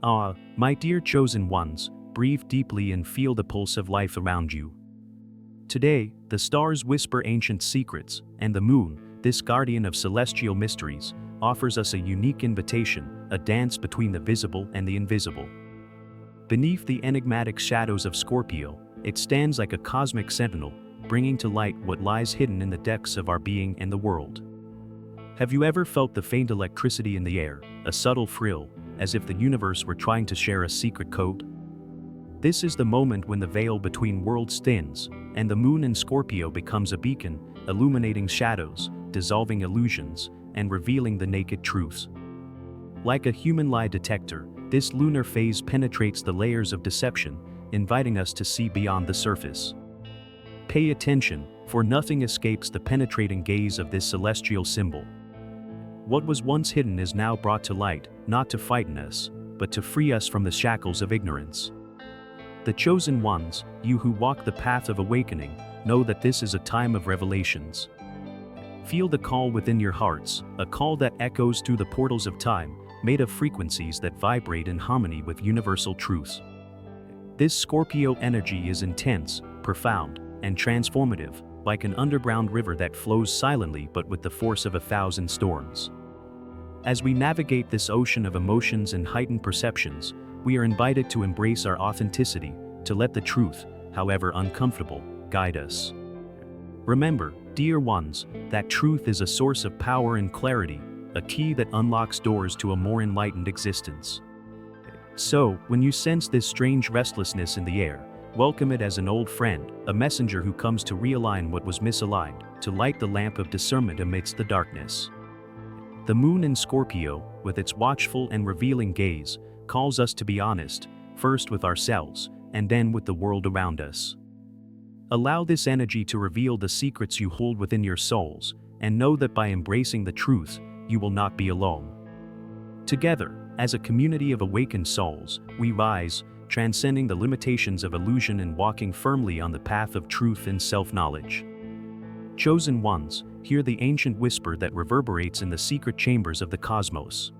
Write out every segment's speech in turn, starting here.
Ah, my dear chosen ones, breathe deeply and feel the pulse of life around you. Today, the stars whisper ancient secrets, and the moon, this guardian of celestial mysteries, offers us a unique invitation, a dance between the visible and the invisible. Beneath the enigmatic shadows of Scorpio, it stands like a cosmic sentinel, bringing to light what lies hidden in the depths of our being and the world. Have you ever felt the faint electricity in the air, a subtle thrill, as if the universe were trying to share a secret code? This is the moment when the veil between worlds thins, and the moon in Scorpio becomes a beacon, illuminating shadows, dissolving illusions, and revealing the naked truths. Like a human lie detector, this lunar phase penetrates the layers of deception, inviting us to see beyond the surface. Pay attention, for nothing escapes the penetrating gaze of this celestial symbol. What was once hidden is now brought to light, not to frighten us, but to free us from the shackles of ignorance. The chosen ones, you who walk the path of awakening, know that this is a time of revelations. Feel the call within your hearts, a call that echoes through the portals of time, made of frequencies that vibrate in harmony with universal truths. This Scorpio energy is intense, profound, and transformative, like an underground river that flows silently but with the force of 1,000 storms. As we navigate this ocean of emotions and heightened perceptions, we are invited to embrace our authenticity, to let the truth, however uncomfortable, guide us. Remember, dear ones, that truth is a source of power and clarity, a key that unlocks doors to a more enlightened existence. So, when you sense this strange restlessness in the air, welcome it as an old friend, a messenger who comes to realign what was misaligned, to light the lamp of discernment amidst the darkness. The moon in Scorpio, with its watchful and revealing gaze, calls us to be honest, first with ourselves, and then with the world around us. Allow this energy to reveal the secrets you hold within your souls, and know that by embracing the truth, you will not be alone. Together, as a community of awakened souls, we rise, transcending the limitations of illusion and walking firmly on the path of truth and self-knowledge. Chosen ones, hear the ancient whisper that reverberates in the secret chambers of the cosmos.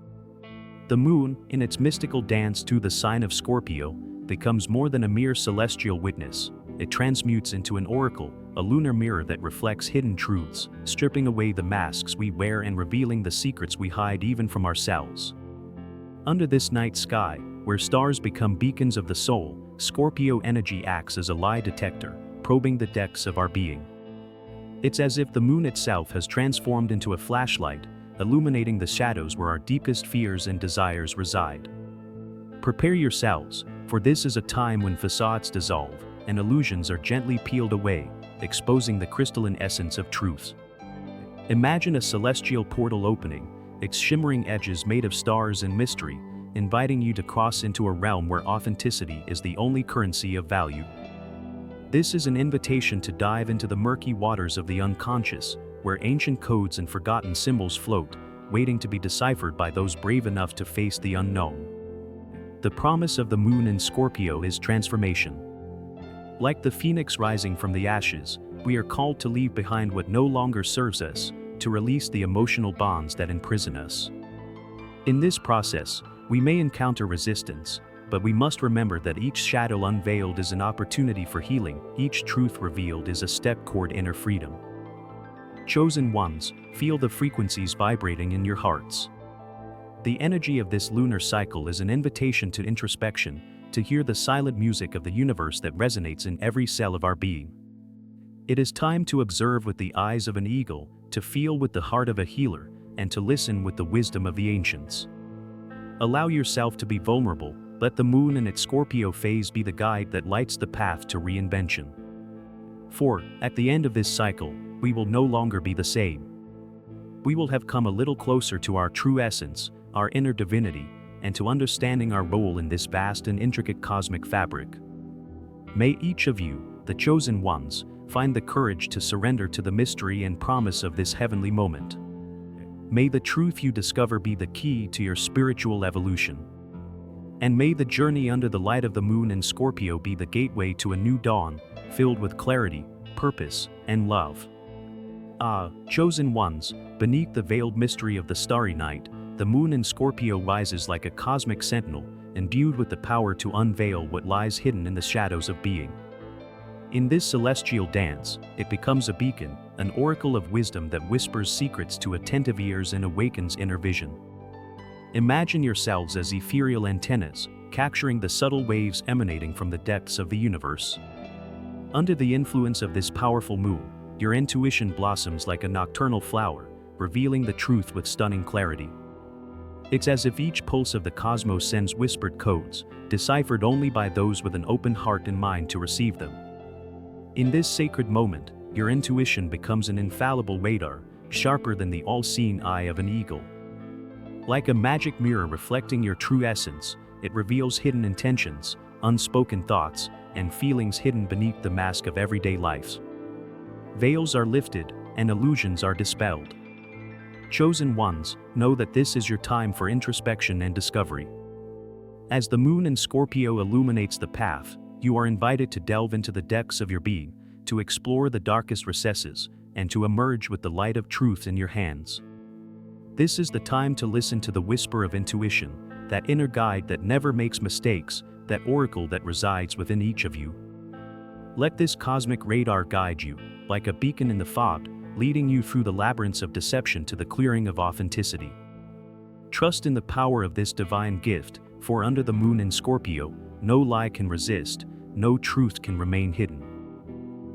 The moon, in its mystical dance through the sign of Scorpio, becomes more than a mere celestial witness. It transmutes into an oracle, a lunar mirror that reflects hidden truths, stripping away the masks we wear and revealing the secrets we hide even from ourselves. Under this night sky, where stars become beacons of the soul, Scorpio energy acts as a lie detector, probing the depths of our being. It's as if the moon itself has transformed into a flashlight, illuminating the shadows where our deepest fears and desires reside. Prepare yourselves, for this is a time when facades dissolve, and illusions are gently peeled away, exposing the crystalline essence of truth. Imagine a celestial portal opening, its shimmering edges made of stars and mystery, inviting you to cross into a realm where authenticity is the only currency of value. This is an invitation to dive into the murky waters of the unconscious, where ancient codes and forgotten symbols float, waiting to be deciphered by those brave enough to face the unknown. The promise of the moon in Scorpio is transformation. Like the phoenix rising from the ashes, we are called to leave behind what no longer serves us, to release the emotional bonds that imprison us. In this process, we may encounter resistance, but we must remember that each shadow unveiled is an opportunity for healing, each truth revealed is a step toward inner freedom. Chosen ones, feel the frequencies vibrating in your hearts. The energy of this lunar cycle is an invitation to introspection, to hear the silent music of the universe that resonates in every cell of our being. It is time to observe with the eyes of an eagle, to feel with the heart of a healer, and to listen with the wisdom of the ancients. Allow yourself to be vulnerable, let the moon and its Scorpio phase be the guide that lights the path to reinvention. For, at the end of this cycle, we will no longer be the same. We will have come a little closer to our true essence, our inner divinity, and to understanding our role in this vast and intricate cosmic fabric. May each of you, the chosen ones, find the courage to surrender to the mystery and promise of this heavenly moment. May the truth you discover be the key to your spiritual evolution. And may the journey under the light of the moon in Scorpio be the gateway to a new dawn, filled with clarity, purpose, and love. Ah, chosen ones, beneath the veiled mystery of the starry night, the moon in Scorpio rises like a cosmic sentinel, endued with the power to unveil what lies hidden in the shadows of being. In this celestial dance, it becomes a beacon, an oracle of wisdom that whispers secrets to attentive ears and awakens inner vision. Imagine yourselves as ethereal antennas, capturing the subtle waves emanating from the depths of the universe. Under the influence of this powerful moon, your intuition blossoms like a nocturnal flower, revealing the truth with stunning clarity. It's as if each pulse of the cosmos sends whispered codes, deciphered only by those with an open heart and mind to receive them. In this sacred moment, your intuition becomes an infallible radar, sharper than the all-seeing eye of an eagle. Like a magic mirror reflecting your true essence, it reveals hidden intentions, unspoken thoughts, and feelings hidden beneath the mask of everyday life. Veils are lifted, and illusions are dispelled. Chosen ones, know that this is your time for introspection and discovery. As the moon in Scorpio illuminates the path, you are invited to delve into the depths of your being, to explore the darkest recesses, and to emerge with the light of truth in your hands. This is the time to listen to the whisper of intuition, that inner guide that never makes mistakes, that oracle that resides within each of you. Let this cosmic radar guide you, like a beacon in the fog, leading you through the labyrinths of deception to the clearing of authenticity. Trust in the power of this divine gift, for under the moon in Scorpio, no lie can resist, no truth can remain hidden.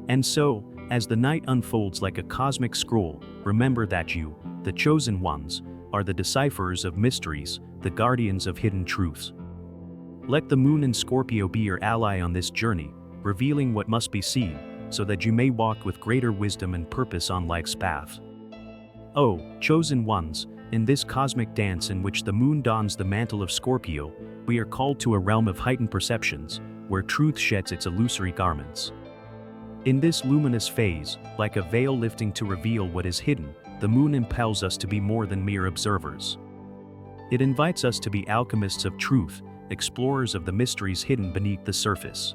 And so, as the night unfolds like a cosmic scroll, remember that you, the chosen ones, are the decipherers of mysteries, the guardians of hidden truths. Let the moon in Scorpio be your ally on this journey, revealing what must be seen, so that you may walk with greater wisdom and purpose on life's path. Oh, chosen ones, in this cosmic dance in which the moon dons the mantle of Scorpio, we are called to a realm of heightened perceptions, where truth sheds its illusory garments. In this luminous phase, like a veil lifting to reveal what is hidden, the moon impels us to be more than mere observers. It invites us to be alchemists of truth, explorers of the mysteries hidden beneath the surface.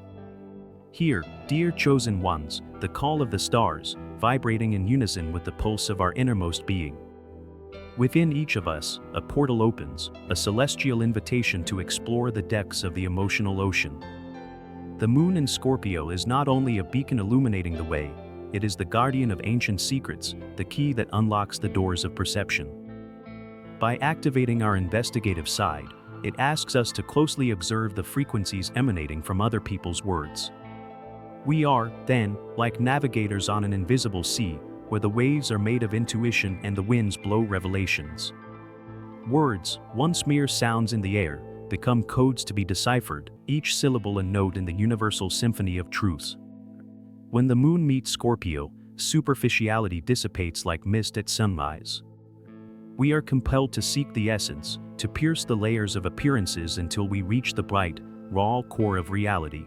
Hear, dear chosen ones, the call of the stars, vibrating in unison with the pulse of our innermost being. Within each of us, a portal opens, a celestial invitation to explore the depths of the emotional ocean. The moon in Scorpio is not only a beacon illuminating the way, it is the guardian of ancient secrets, the key that unlocks the doors of perception. By activating our investigative side, it asks us to closely observe the frequencies emanating from other people's words. We are, then, like navigators on an invisible sea, where the waves are made of intuition and the winds blow revelations. Words, once mere sounds in the air, become codes to be deciphered, each syllable a note in the universal symphony of truths. When the moon meets Scorpio, superficiality dissipates like mist at sunrise. We are compelled to seek the essence, to pierce the layers of appearances until we reach the bright, raw core of reality.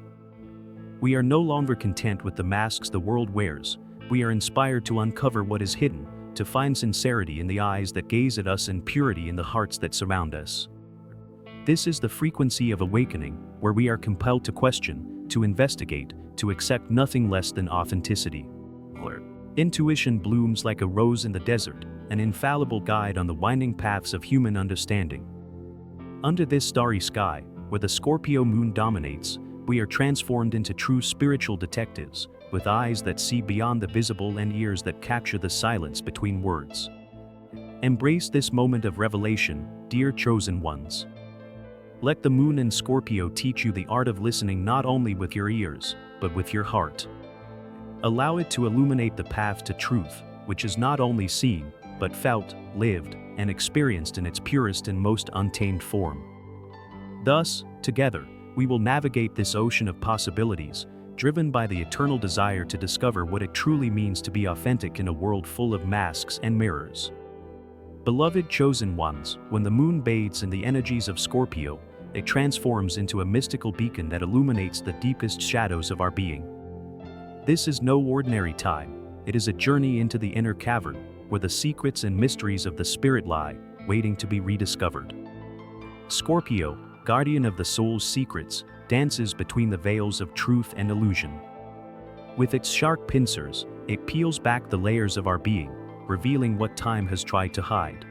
We are no longer content with the masks the world wears. We are inspired to uncover what is hidden, to find sincerity in the eyes that gaze at us and purity in the hearts that surround us. This is the frequency of awakening, where we are compelled to question, to investigate, to accept nothing less than authenticity. Intuition blooms like a rose in the desert, an infallible guide on the winding paths of human understanding. Under this starry sky, where the Scorpio moon dominates, we are transformed into true spiritual detectives, with eyes that see beyond the visible and ears that capture the silence between words. Embrace this moment of revelation, dear chosen ones. Let the moon in Scorpio teach you the art of listening not only with your ears, but with your heart. Allow it to illuminate the path to truth, which is not only seen, but felt, lived, and experienced in its purest and most untamed form. Thus, together, we will navigate this ocean of possibilities, driven by the eternal desire to discover what it truly means to be authentic in a world full of masks and mirrors. Beloved chosen ones, when the moon bathes in the energies of Scorpio, it transforms into a mystical beacon that illuminates the deepest shadows of our being. This is no ordinary time. It is a journey into the inner cavern, where the secrets and mysteries of the spirit lie, waiting to be rediscovered. Scorpio, guardian of the soul's secrets, dances between the veils of truth and illusion. With its sharp pincers, it peels back the layers of our being, revealing what time has tried to hide.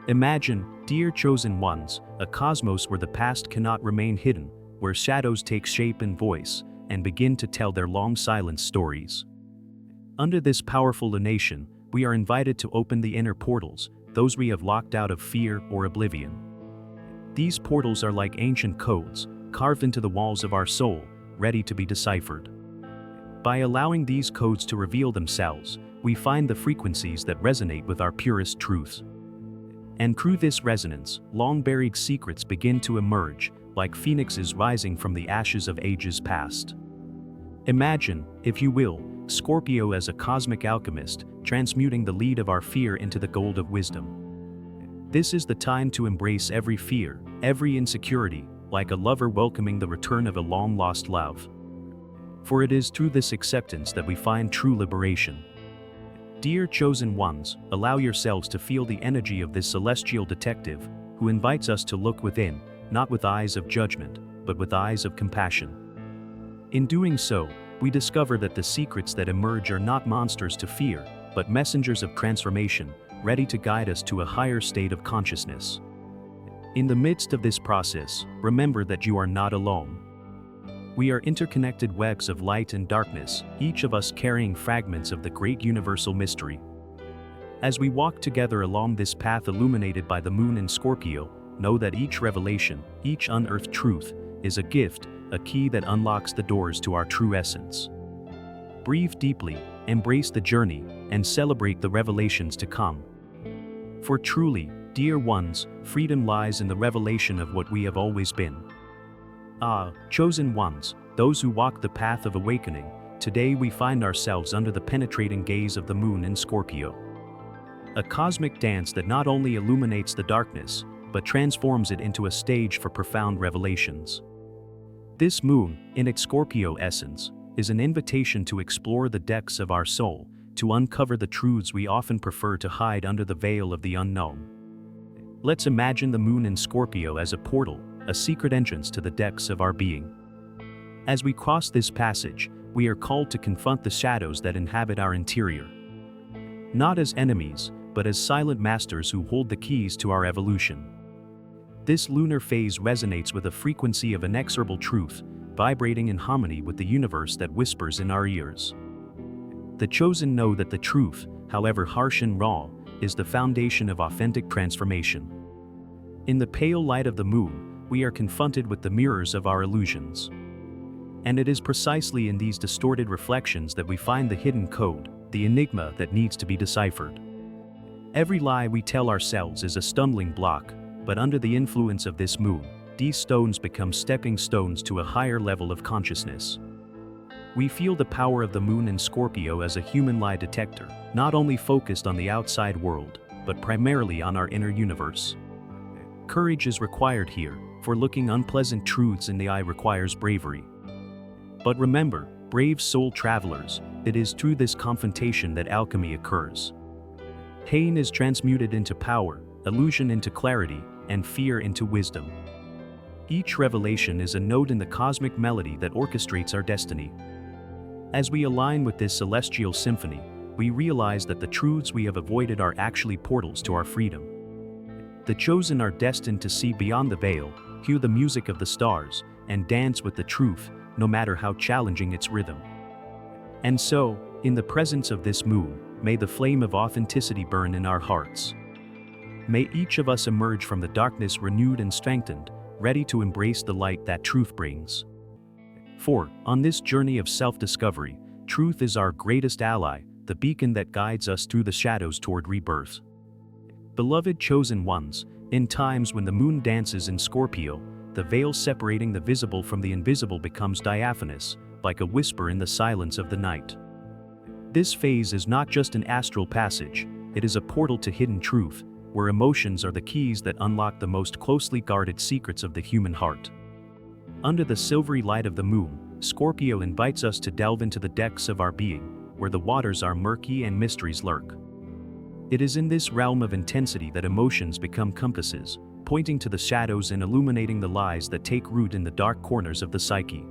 Imagine, dear chosen ones, a cosmos where the past cannot remain hidden, where shadows take shape and voice, and begin to tell their long-silent stories. Under this powerful lunation, we are invited to open the inner portals, those we have locked out of fear or oblivion. These portals are like ancient codes, carved into the walls of our soul, ready to be deciphered. By allowing these codes to reveal themselves, we find the frequencies that resonate with our purest truths. And through this resonance, long-buried secrets begin to emerge, like phoenixes rising from the ashes of ages past. Imagine, if you will, Scorpio as a cosmic alchemist, transmuting the lead of our fear into the gold of wisdom. This is the time to embrace every fear, every insecurity, like a lover welcoming the return of a long-lost love. For it is through this acceptance that we find true liberation. Dear chosen ones, allow yourselves to feel the energy of this celestial detective, who invites us to look within, not with eyes of judgment, but with eyes of compassion. In doing so, we discover that the secrets that emerge are not monsters to fear, but messengers of transformation, ready to guide us to a higher state of consciousness. In the midst of this process, remember that you are not alone. We are interconnected webs of light and darkness, each of us carrying fragments of the great universal mystery. As we walk together along this path illuminated by the moon in Scorpio, know that each revelation, each unearthed truth, is a gift, a key that unlocks the doors to our true essence. Breathe deeply, embrace the journey, and celebrate the revelations to come. For truly, dear ones, freedom lies in the revelation of what we have always been. Ah, chosen ones, those who walk the path of awakening, today we find ourselves under the penetrating gaze of the moon in Scorpio. A cosmic dance that not only illuminates the darkness, but transforms it into a stage for profound revelations. This moon, in its Scorpio essence, is an invitation to explore the depths of our soul, to uncover the truths we often prefer to hide under the veil of the unknown. Let's imagine the moon in Scorpio as a portal, a secret entrance to the depths of our being. As we cross this passage, we are called to confront the shadows that inhabit our interior. Not as enemies, but as silent masters who hold the keys to our evolution. This lunar phase resonates with a frequency of inexorable truth, vibrating in harmony with the universe that whispers in our ears. The chosen know that the truth, however harsh and raw, is the foundation of authentic transformation. In the pale light of the moon, we are confronted with the mirrors of our illusions. And it is precisely in these distorted reflections that we find the hidden code, the enigma that needs to be deciphered. Every lie we tell ourselves is a stumbling block, but under the influence of this moon, these stones become stepping stones to a higher level of consciousness. We feel the power of the moon in Scorpio as a human lie detector, not only focused on the outside world, but primarily on our inner universe. Courage is required here, for looking unpleasant truths in the eye requires bravery. But remember, brave soul travelers, it is through this confrontation that alchemy occurs. Pain is transmuted into power, illusion into clarity, and fear into wisdom. Each revelation is a note in the cosmic melody that orchestrates our destiny. As we align with this celestial symphony, we realize that the truths we have avoided are actually portals to our freedom. The chosen are destined to see beyond the veil, hear the music of the stars, and dance with the truth, no matter how challenging its rhythm. And so, in the presence of this moon, may the flame of authenticity burn in our hearts. May each of us emerge from the darkness renewed and strengthened, ready to embrace the light that truth brings. For, on this journey of self-discovery, truth is our greatest ally, the beacon that guides us through the shadows toward rebirth. Beloved chosen ones, in times when the moon dances in Scorpio, the veil separating the visible from the invisible becomes diaphanous, like a whisper in the silence of the night. This phase is not just an astral passage, it is a portal to hidden truth, where emotions are the keys that unlock the most closely guarded secrets of the human heart. Under the silvery light of the moon, Scorpio invites us to delve into the depths of our being, where the waters are murky and mysteries lurk. It is in this realm of intensity that emotions become compasses, pointing to the shadows and illuminating the lies that take root in the dark corners of the psyche.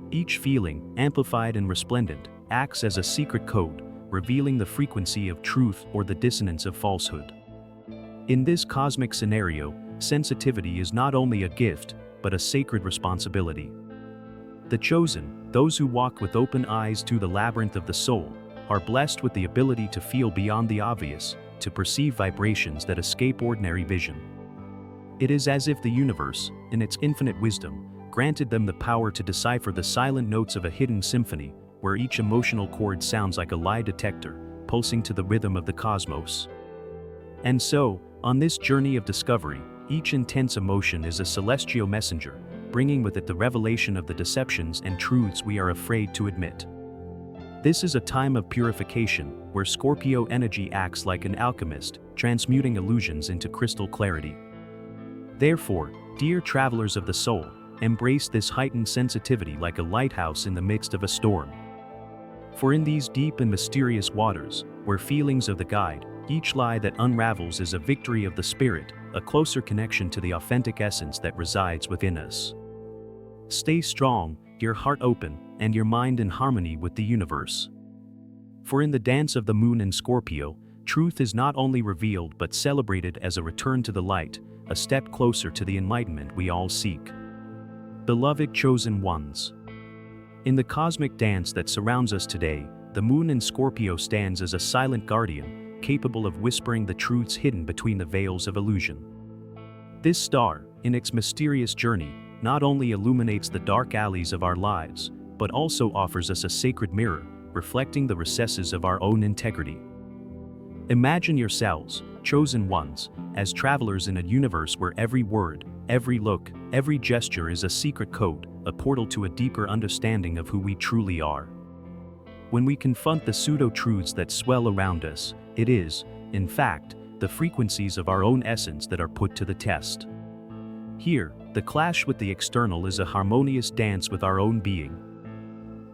Each feeling, amplified and resplendent, acts as a secret code, revealing the frequency of truth or the dissonance of falsehood. In this cosmic scenario, sensitivity is not only a gift, but a sacred responsibility. The chosen, those who walk with open eyes through the labyrinth of the soul, are blessed with the ability to feel beyond the obvious, to perceive vibrations that escape ordinary vision. It is as if the universe, in its infinite wisdom, granted them the power to decipher the silent notes of a hidden symphony, where each emotional chord sounds like a lie detector, pulsing to the rhythm of the cosmos. And so, on this journey of discovery, each intense emotion is a celestial messenger, bringing with it the revelation of the deceptions and truths we are afraid to admit. This is a time of purification, where Scorpio energy acts like an alchemist, transmuting illusions into crystal clarity. Therefore, dear travelers of the soul, embrace this heightened sensitivity like a lighthouse in the midst of a storm. For in these deep and mysterious waters, where feelings of the guide, each lie that unravels is a victory of the spirit, a closer connection to the authentic essence that resides within us. Stay strong, your heart open, and your mind in harmony with the universe. For in the dance of the moon in Scorpio, truth is not only revealed but celebrated as a return to the light, a step closer to the enlightenment we all seek. Beloved chosen ones. In the cosmic dance that surrounds us today, the moon in Scorpio stands as a silent guardian, capable of whispering the truths hidden between the veils of illusion. This star, in its mysterious journey, not only illuminates the dark alleys of our lives, but also offers us a sacred mirror, reflecting the recesses of our own integrity. Imagine yourselves, chosen ones, as travelers in a universe where every word, every look, every gesture is a secret code, a portal to a deeper understanding of who we truly are. When we confront the pseudo-truths that swell around us, it is, in fact, the frequencies of our own essence that are put to the test. Here, the clash with the external is a harmonious dance with our own being.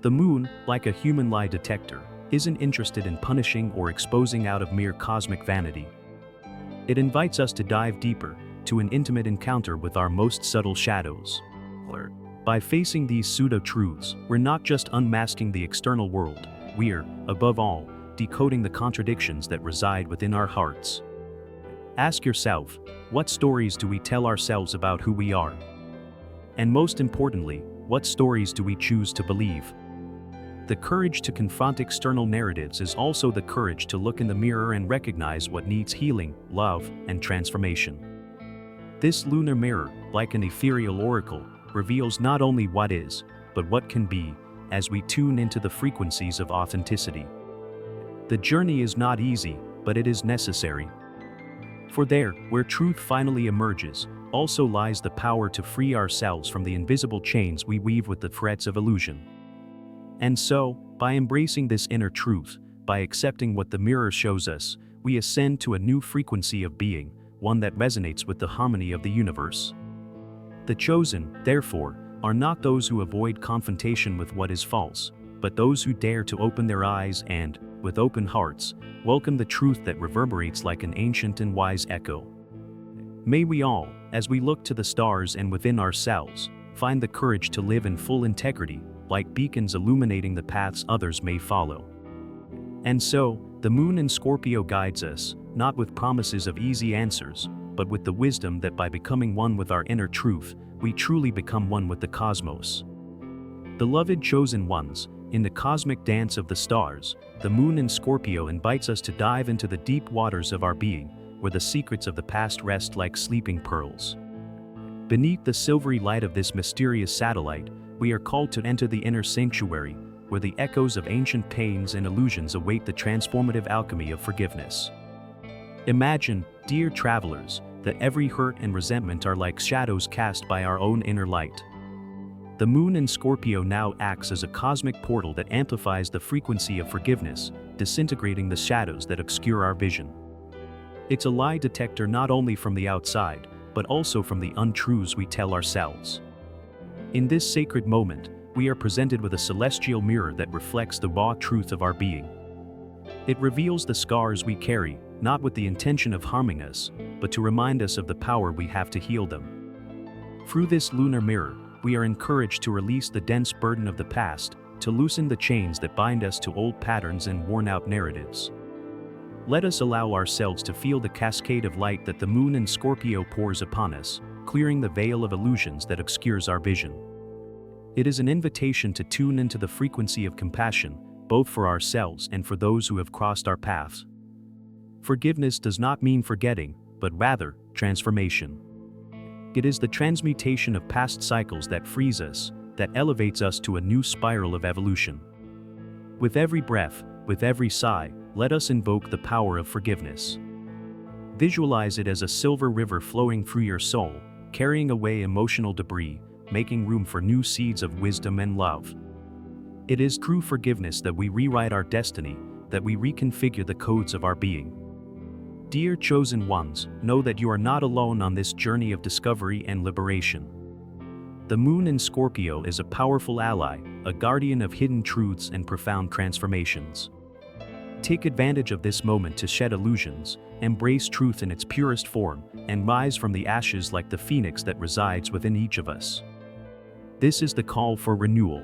The moon, like a human lie detector, isn't interested in punishing or exposing out of mere cosmic vanity. It invites us to dive deeper, to an intimate encounter with our most subtle shadows. By facing these pseudo-truths, we're not just unmasking the external world, we're, above all, decoding the contradictions that reside within our hearts. Ask yourself, what stories do we tell ourselves about who we are? And most importantly, what stories do we choose to believe? The courage to confront external narratives is also the courage to look in the mirror and recognize what needs healing, love, and transformation. This lunar mirror, like an ethereal oracle, reveals not only what is, but what can be, as we tune into the frequencies of authenticity. The journey is not easy, but it is necessary. For there, where truth finally emerges, also lies the power to free ourselves from the invisible chains we weave with the threads of illusion. And so, by embracing this inner truth, by accepting what the mirror shows us, we ascend to a new frequency of being, one that resonates with the harmony of the universe. The chosen, therefore, are not those who avoid confrontation with what is false, but those who dare to open their eyes and, with open hearts, welcome the truth that reverberates like an ancient and wise echo. May we all, as we look to the stars and within ourselves, find the courage to live in full integrity, like beacons illuminating the paths others may follow. And so, the moon in Scorpio guides us, not with promises of easy answers, but with the wisdom that by becoming one with our inner truth, we truly become one with the cosmos. Beloved chosen ones, in the cosmic dance of the stars, the moon in Scorpio invites us to dive into the deep waters of our being, where the secrets of the past rest like sleeping pearls. Beneath the silvery light of this mysterious satellite, we are called to enter the inner sanctuary, where the echoes of ancient pains and illusions await the transformative alchemy of forgiveness. Imagine, dear travelers, that every hurt and resentment are like shadows cast by our own inner light. The moon in Scorpio now acts as a cosmic portal that amplifies the frequency of forgiveness, disintegrating the shadows that obscure our vision. It's a lie detector not only from the outside, but also from the untruths we tell ourselves. In this sacred moment, we are presented with a celestial mirror that reflects the raw truth of our being. It reveals the scars we carry, not with the intention of harming us, but to remind us of the power we have to heal them. Through this lunar mirror, we are encouraged to release the dense burden of the past, to loosen the chains that bind us to old patterns and worn-out narratives. Let us allow ourselves to feel the cascade of light that the moon in Scorpio pours upon us, clearing the veil of illusions that obscures our vision. It is an invitation to tune into the frequency of compassion, both for ourselves and for those who have crossed our paths. Forgiveness does not mean forgetting, but rather, transformation. It is the transmutation of past cycles that frees us, that elevates us to a new spiral of evolution. With every breath, with every sigh, let us invoke the power of forgiveness. Visualize it as a silver river flowing through your soul, carrying away emotional debris, making room for new seeds of wisdom and love. It is through forgiveness that we rewrite our destiny, that we reconfigure the codes of our being. Dear chosen ones, know that you are not alone on this journey of discovery and liberation. The moon in Scorpio is a powerful ally, a guardian of hidden truths and profound transformations. Take advantage of this moment to shed illusions, embrace truth in its purest form, and rise from the ashes like the phoenix that resides within each of us. This is the call for renewal.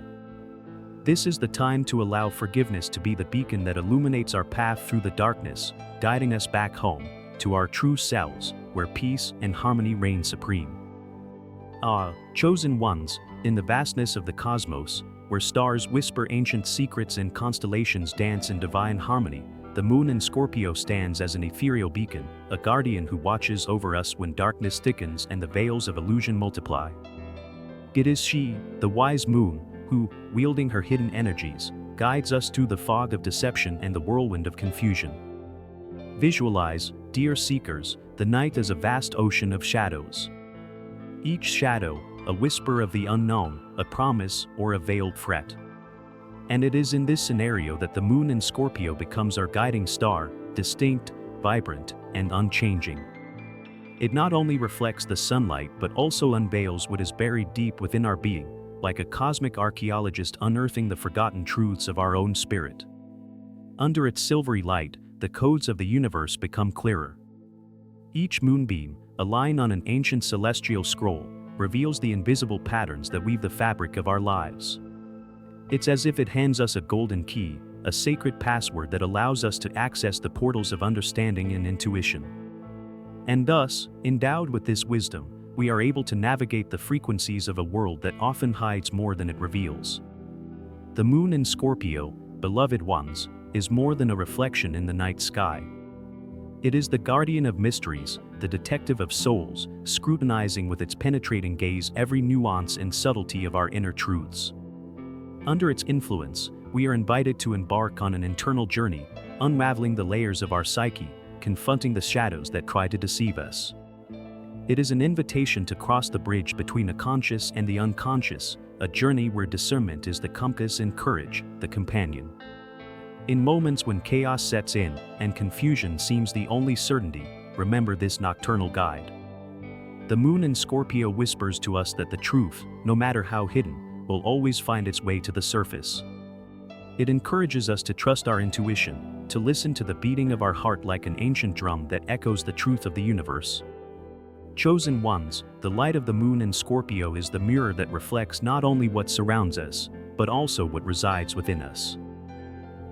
This is the time to allow forgiveness to be the beacon that illuminates our path through the darkness, guiding us back home, to our true selves, where peace and harmony reign supreme. Chosen ones, in the vastness of the cosmos, where stars whisper ancient secrets and constellations dance in divine harmony, the moon in Scorpio stands as an ethereal beacon, a guardian who watches over us when darkness thickens and the veils of illusion multiply. It is she, the wise moon, who, wielding her hidden energies, guides us through the fog of deception and the whirlwind of confusion. Visualize, dear seekers, the night as a vast ocean of shadows. Each shadow, a whisper of the unknown, a promise, or a veiled threat. And it is in this scenario that the moon in Scorpio becomes our guiding star, distinct, vibrant, and unchanging. It not only reflects the sunlight but also unveils what is buried deep within our being, like a cosmic archaeologist unearthing the forgotten truths of our own spirit. Under its silvery light, the codes of the universe become clearer. Each moonbeam, a line on an ancient celestial scroll, reveals the invisible patterns that weave the fabric of our lives. It's as if it hands us a golden key, a sacred password that allows us to access the portals of understanding and intuition. And thus, endowed with this wisdom, we are able to navigate the frequencies of a world that often hides more than it reveals. The moon in Scorpio, beloved ones, is more than a reflection in the night sky. It is the guardian of mysteries, the detective of souls, scrutinizing with its penetrating gaze every nuance and subtlety of our inner truths. Under its influence, we are invited to embark on an internal journey, unraveling the layers of our psyche, confronting the shadows that try to deceive us. It is an invitation to cross the bridge between the conscious and the unconscious, a journey where discernment is the compass and courage, the companion. In moments when chaos sets in and confusion seems the only certainty, remember this nocturnal guide. The moon in Scorpio whispers to us that the truth, no matter how hidden, will always find its way to the surface. It encourages us to trust our intuition, to listen to the beating of our heart like an ancient drum that echoes the truth of the universe. Chosen ones, the light of the moon in Scorpio is the mirror that reflects not only what surrounds us, but also what resides within us.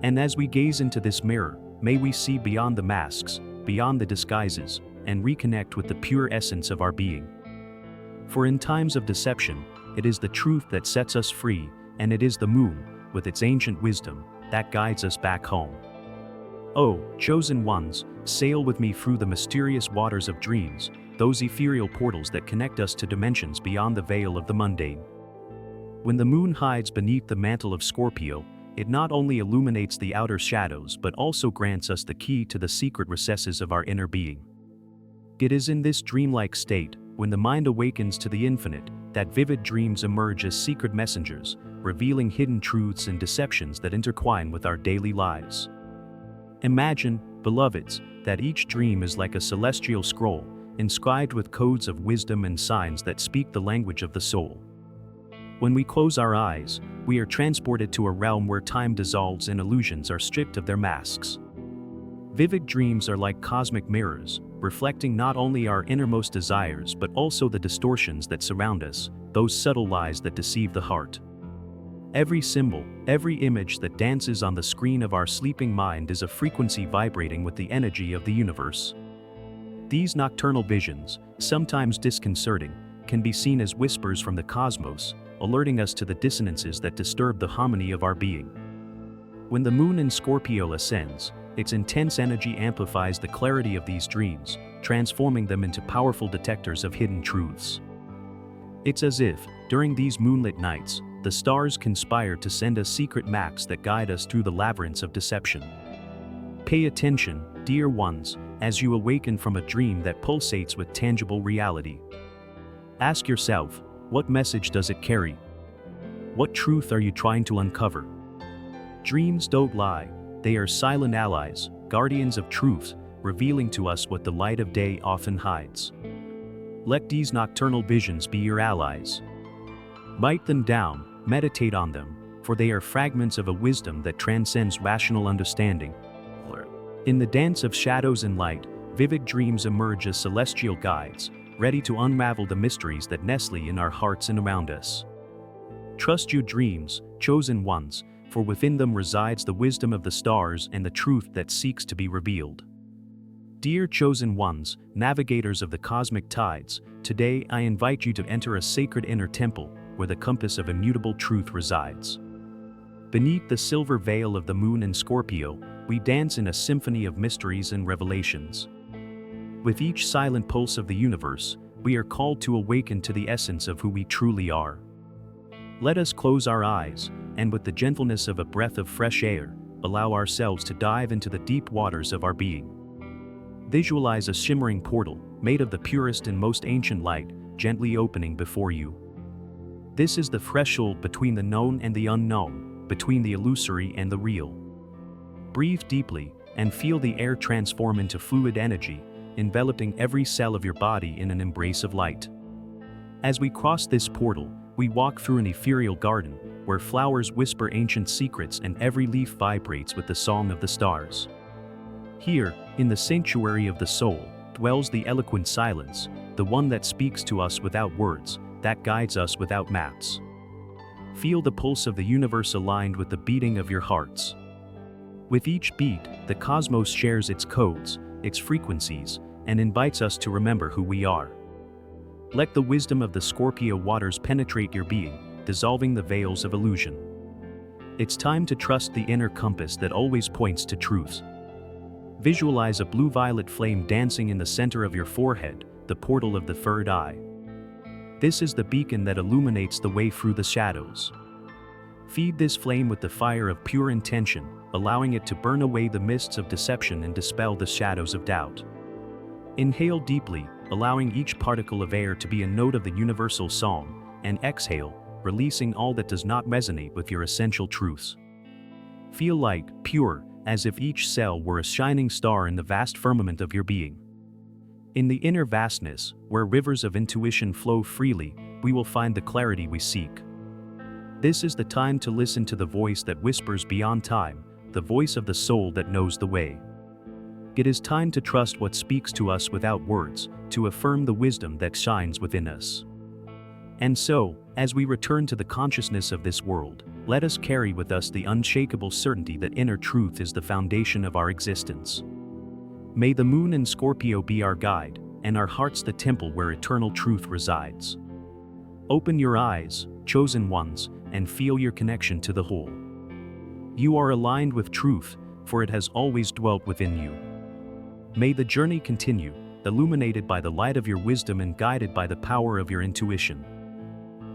And as we gaze into this mirror, may we see beyond the masks, beyond the disguises, and reconnect with the pure essence of our being. For in times of deception, it is the truth that sets us free, and it is the moon, with its ancient wisdom, that guides us back home. Oh, chosen ones, sail with me through the mysterious waters of dreams, those ethereal portals that connect us to dimensions beyond the veil of the mundane. When the moon hides beneath the mantle of Scorpio, it not only illuminates the outer shadows but also grants us the key to the secret recesses of our inner being. It is in this dreamlike state, when the mind awakens to the infinite, that vivid dreams emerge as secret messengers, revealing hidden truths and deceptions that intertwine with our daily lives. Imagine, beloveds, that each dream is like a celestial scroll, inscribed with codes of wisdom and signs that speak the language of the soul. When we close our eyes, we are transported to a realm where time dissolves and illusions are stripped of their masks. Vivid dreams are like cosmic mirrors, reflecting not only our innermost desires but also the distortions that surround us, those subtle lies that deceive the heart. Every symbol, every image that dances on the screen of our sleeping mind is a frequency vibrating with the energy of the universe. These nocturnal visions, sometimes disconcerting, can be seen as whispers from the cosmos, alerting us to the dissonances that disturb the harmony of our being. When the moon in Scorpio ascends, its intense energy amplifies the clarity of these dreams, transforming them into powerful detectors of hidden truths. It's as if, during these moonlit nights, the stars conspire to send us secret maps that guide us through the labyrinths of deception. Pay attention, dear ones, as you awaken from a dream that pulsates with tangible reality. Ask yourself, what message does it carry? What truth are you trying to uncover? Dreams don't lie, they are silent allies, guardians of truth, revealing to us what the light of day often hides. Let these nocturnal visions be your allies. Write them down, meditate on them, for they are fragments of a wisdom that transcends rational understanding. In the dance of shadows and light, vivid dreams emerge as celestial guides, ready to unravel the mysteries that nestle in our hearts and around us. Trust your dreams, chosen ones, for within them resides the wisdom of the stars and the truth that seeks to be revealed. Dear chosen ones, navigators of the cosmic tides, today I invite you to enter a sacred inner temple where the compass of immutable truth resides. Beneath the silver veil of the moon in Scorpio, we dance in a symphony of mysteries and revelations. With each silent pulse of the universe, we are called to awaken to the essence of who we truly are. Let us close our eyes, and with the gentleness of a breath of fresh air, allow ourselves to dive into the deep waters of our being. Visualize a shimmering portal, made of the purest and most ancient light, gently opening before you. This is the threshold between the known and the unknown, between the illusory and the real. Breathe deeply, and feel the air transform into fluid energy, enveloping every cell of your body in an embrace of light. As we cross this portal, we walk through an ethereal garden, where flowers whisper ancient secrets and every leaf vibrates with the song of the stars. Here, in the sanctuary of the soul, dwells the eloquent silence, the one that speaks to us without words, that guides us without maps. Feel the pulse of the universe aligned with the beating of your hearts. With each beat, the cosmos shares its codes, its frequencies, and invites us to remember who we are. Let the wisdom of the Scorpio waters penetrate your being, dissolving the veils of illusion. It's time to trust the inner compass that always points to truth. Visualize a blue-violet flame dancing in the center of your forehead, the portal of the third eye. This is the beacon that illuminates the way through the shadows. Feed this flame with the fire of pure intention, allowing it to burn away the mists of deception and dispel the shadows of doubt. Inhale deeply, allowing each particle of air to be a note of the universal song, and exhale, releasing all that does not resonate with your essential truths. Feel light, pure, as if each cell were a shining star in the vast firmament of your being. In the inner vastness, where rivers of intuition flow freely, we will find the clarity we seek. This is the time to listen to the voice that whispers beyond time, the voice of the soul that knows the way. It is time to trust what speaks to us without words, to affirm the wisdom that shines within us. And so, as we return to the consciousness of this world, let us carry with us the unshakable certainty that inner truth is the foundation of our existence. May the moon in Scorpio be our guide, and our hearts the temple where eternal truth resides. Open your eyes, chosen ones, and feel your connection to the whole. You are aligned with truth, for it has always dwelt within you. May the journey continue, illuminated by the light of your wisdom and guided by the power of your intuition.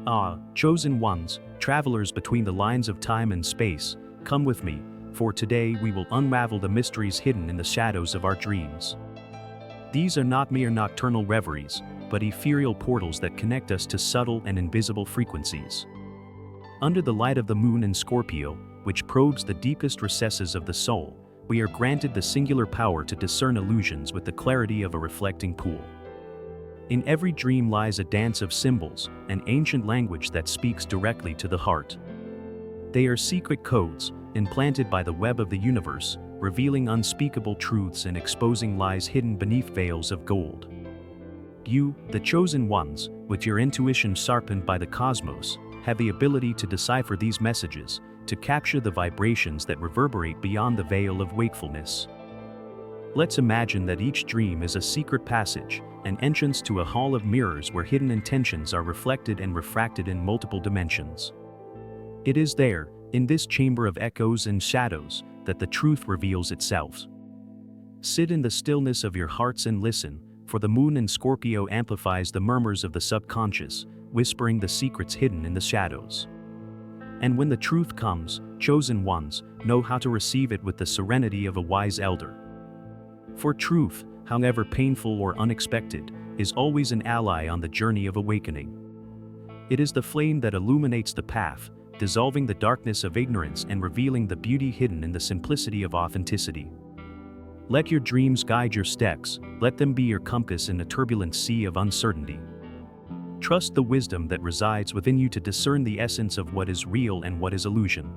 Ah, chosen ones, travelers between the lines of time and space, come with me, for today we will unravel the mysteries hidden in the shadows of our dreams. These are not mere nocturnal reveries, but ethereal portals that connect us to subtle and invisible frequencies. Under the light of the moon in Scorpio, which probes the deepest recesses of the soul, we are granted the singular power to discern illusions with the clarity of a reflecting pool. In every dream lies a dance of symbols, an ancient language that speaks directly to the heart. They are secret codes, implanted by the web of the universe, revealing unspeakable truths and exposing lies hidden beneath veils of gold. You, the chosen ones, with your intuition sharpened by the cosmos, have the ability to decipher these messages, to capture the vibrations that reverberate beyond the veil of wakefulness. Let's imagine that each dream is a secret passage, an entrance to a hall of mirrors where hidden intentions are reflected and refracted in multiple dimensions. It is there, in this chamber of echoes and shadows, that the truth reveals itself. Sit in the stillness of your hearts and listen, for the moon in Scorpio amplifies the murmurs of the subconscious, whispering the secrets hidden in the shadows. And when the truth comes, chosen ones, know how to receive it with the serenity of a wise elder. For truth, however painful or unexpected, is always an ally on the journey of awakening. It is the flame that illuminates the path, dissolving the darkness of ignorance and revealing the beauty hidden in the simplicity of authenticity. Let your dreams guide your steps, let them be your compass in a turbulent sea of uncertainty. Trust the wisdom that resides within you to discern the essence of what is real and what is illusion.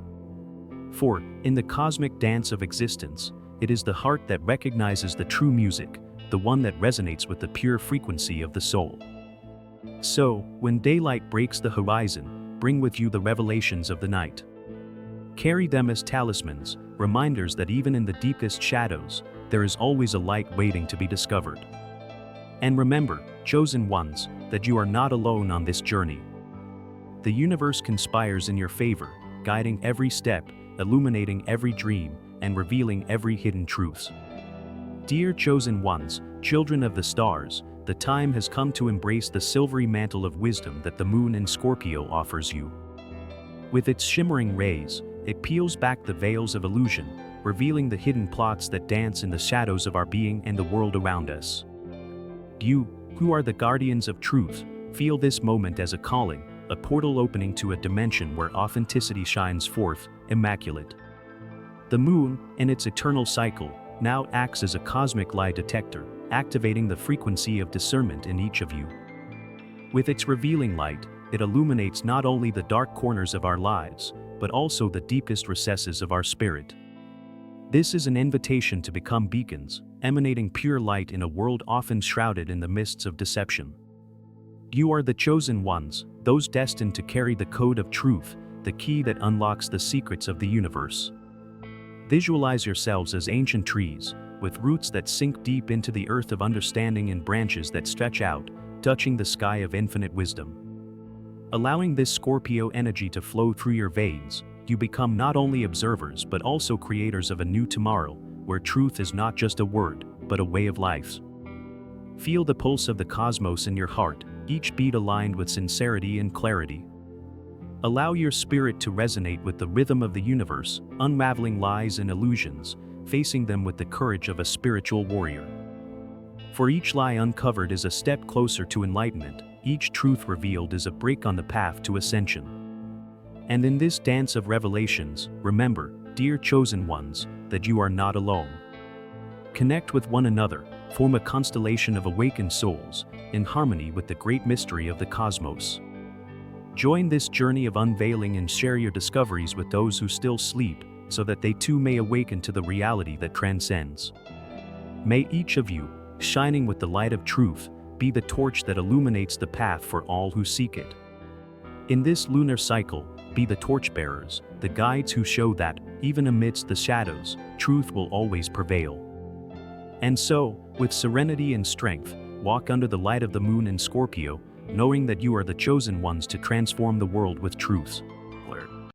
For, in the cosmic dance of existence, it is the heart that recognizes the true music, the one that resonates with the pure frequency of the soul. So, when daylight breaks the horizon, bring with you the revelations of the night. Carry them as talismans, reminders that even in the deepest shadows, there is always a light waiting to be discovered. And remember, chosen ones, that you are not alone on this journey. The universe conspires in your favor, guiding every step, illuminating every dream, and revealing every hidden truth. Dear chosen ones, children of the stars, the time has come to embrace the silvery mantle of wisdom that the moon in Scorpio offers you. With its shimmering rays, it peels back the veils of illusion, revealing the hidden plots that dance in the shadows of our being and the world around us. You, who are the guardians of truth, feel this moment as a calling, a portal opening to a dimension where authenticity shines forth, immaculate. The moon, in its eternal cycle, now acts as a cosmic lie detector, activating the frequency of discernment in each of you. With its revealing light, it illuminates not only the dark corners of our lives, but also the deepest recesses of our spirit. This is an invitation to become beacons, emanating pure light in a world often shrouded in the mists of deception. You are the chosen ones, those destined to carry the code of truth, the key that unlocks the secrets of the universe. Visualize yourselves as ancient trees, with roots that sink deep into the earth of understanding and branches that stretch out, touching the sky of infinite wisdom. Allowing this Scorpio energy to flow through your veins, you become not only observers but also creators of a new tomorrow, where truth is not just a word, but a way of life. Feel the pulse of the cosmos in your heart, each beat aligned with sincerity and clarity. Allow your spirit to resonate with the rhythm of the universe, unraveling lies and illusions, facing them with the courage of a spiritual warrior. For each lie uncovered is a step closer to enlightenment, each truth revealed is a break on the path to ascension. And in this dance of revelations, remember, dear chosen ones, that you are not alone. Connect with one another, form a constellation of awakened souls, in harmony with the great mystery of the cosmos. Join this journey of unveiling and share your discoveries with those who still sleep, so that they too may awaken to the reality that transcends. May each of you, shining with the light of truth, be the torch that illuminates the path for all who seek it. In this lunar cycle, be the torchbearers, the guides who show that, even amidst the shadows, truth will always prevail. And so, with serenity and strength, walk under the light of the moon in Scorpio, knowing that you are the chosen ones to transform the world with truth.